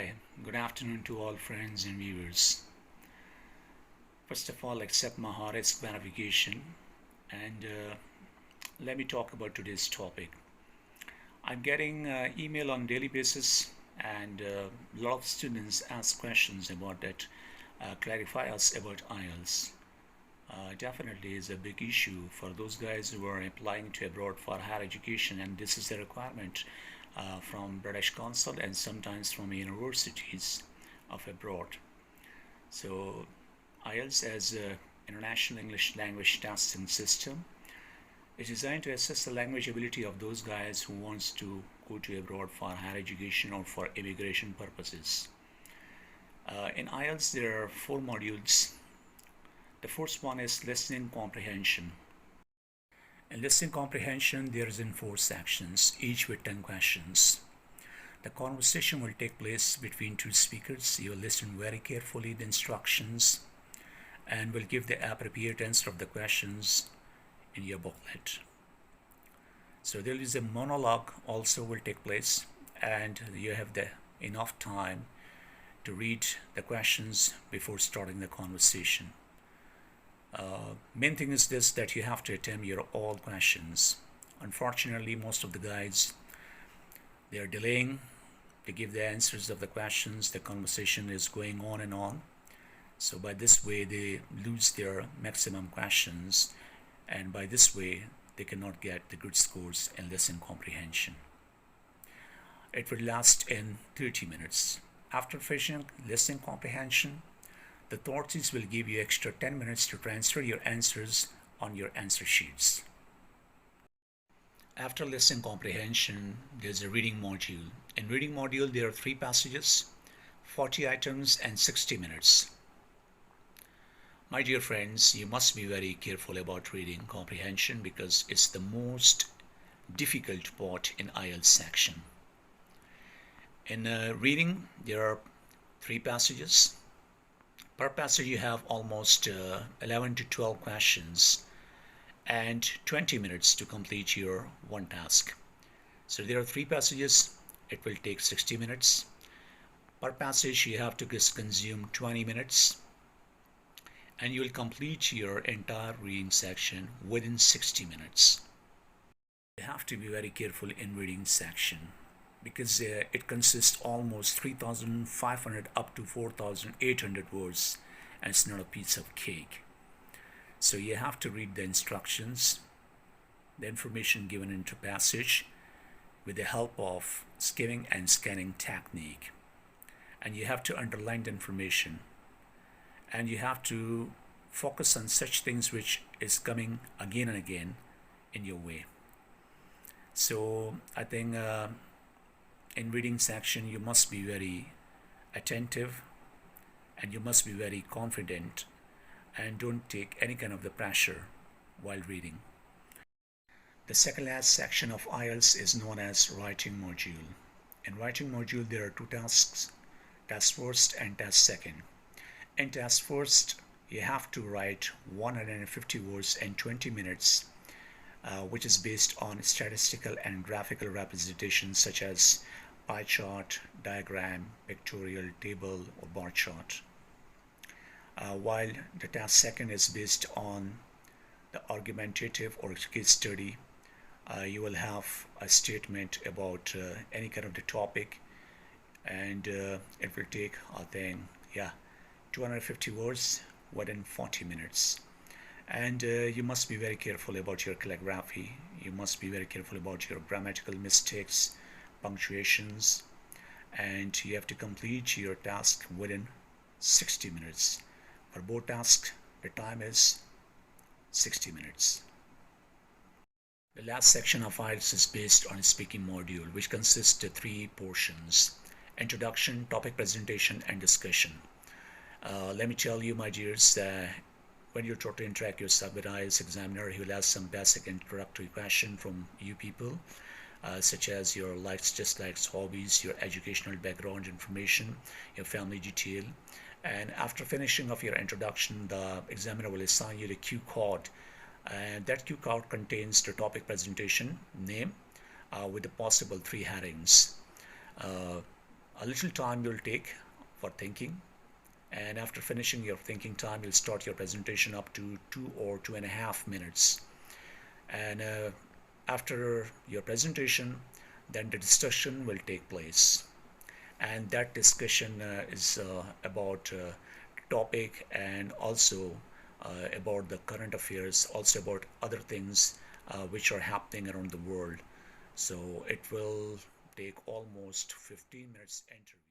Hi, good afternoon to all friends and viewers. First of all, accept my hardest clarification and let me talk about today's topic. I'm getting email on daily basis and a lot of students ask questions about that, clarify us about IELTS. Definitely is a big issue for those guys who are applying to abroad for higher education, and this is a requirement from British Council and sometimes from universities of abroad. So IELTS as an international English language testing system is designed to assess the language ability of those guys who wants to go to abroad for higher education or for immigration purposes. In IELTS there are four modules. The first one is listening comprehension. In listening comprehension, there is in 4 sections, each with 10 questions. The conversation will take place between two speakers. You will listen very carefully the instructions and will give the appropriate answer of the questions in your booklet. So there is a monologue also will take place, and you have enough time to read the questions before starting the conversation. Main thing is this, that you have to attempt your all questions. Unfortunately, most of the guys, they are delaying to give the answers of the questions. The conversation is going on and on. So by this way, they lose their maximum questions, and by this way, they cannot get the good scores in listening comprehension. It will last in 30 minutes. After finishing listening comprehension, the authorities will give you extra 10 minutes to transfer your answers on your answer sheets. After listening comprehension, there's a reading module. In reading module, there are 3 passages, 40 items, and 60 minutes. My dear friends, you must be very careful about reading comprehension because it's the most difficult part in IELTS section. In reading, there are 3 passages. Per passage you have almost 11 to 12 questions and 20 minutes to complete your one task. So there are 3 passages, it will take 60 minutes. Per passage you have to consume 20 minutes and you will complete your entire reading section within 60 minutes. You have to be very careful in reading section because it consists almost 3,500 up to 4,800 words, and it's not a piece of cake. So you have to read the instructions, the information given into passage with the help of skimming and scanning technique, and you have to underline the information, and you have to focus on such things which is coming again and again in your way. So I think in reading section you must be very attentive and you must be very confident and don't take any kind of the pressure while reading. The second last section of IELTS is known as writing module. In writing module there are 2 tasks, task first and task second. In task first you have to write 150 words in 20 minutes, which is based on statistical and graphical representations such as pie chart, diagram, pictorial, table, or bar chart. While the task second is based on the argumentative or case study, you will have a statement about any kind of the topic, and it will take, I think, 250 words within 40 minutes. And you must be very careful about your calligraphy. You must be very careful about your grammatical mistakes, punctuations, and you have to complete your task within 60 minutes. For both tasks, the time is 60 minutes. The last section of IELTS is based on a speaking module, which consists of 3 portions: introduction, topic presentation, and discussion. Let me tell you, my dears, when you try to interact yourself with IELTS examiner, he will ask some basic introductory question from you people, such as your likes, dislikes, hobbies, your educational background information, your family detail. And after finishing of your introduction, the examiner will assign you the cue card, and that cue card contains the topic presentation name with the possible 3 headings. A little time you'll take for thinking, and after finishing your thinking time, you'll start your presentation up to 2 or 2.5 minutes. And after your presentation, then the discussion will take place, and that discussion is about topic, and also about the current affairs, also about other things which are happening around the world. So it will take almost 15 minutes interview.